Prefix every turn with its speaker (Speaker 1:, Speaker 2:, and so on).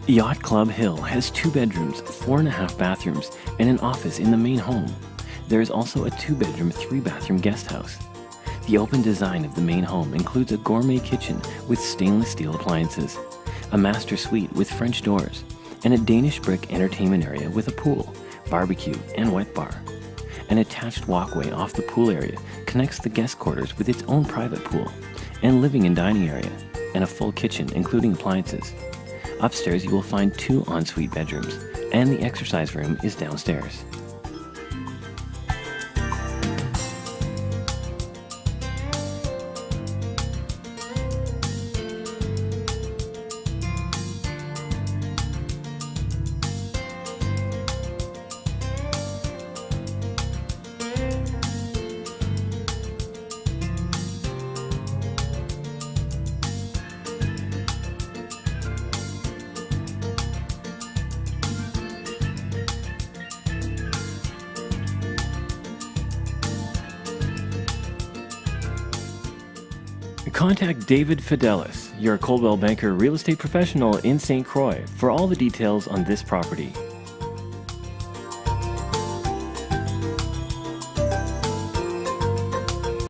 Speaker 1: Yacht Club Hill has 2 bedrooms, 4.5 bathrooms, and an office in the main home. There is also a 2-bedroom, 3-bathroom guest house. The open design of the main home includes a gourmet kitchen with stainless steel appliances, a master suite with French doors, and a Danish brick entertainment area with a pool, barbecue, and wet bar. An attached walkway off the pool area connects the guest quarters with its own private pool, and living and dining area, and a full kitchen including appliances. Upstairs you will find 2 ensuite bedrooms, and the exercise room is downstairs. Contact David Fidelis, your Coldwell Banker real estate professional in St. Croix, for all the details on this property.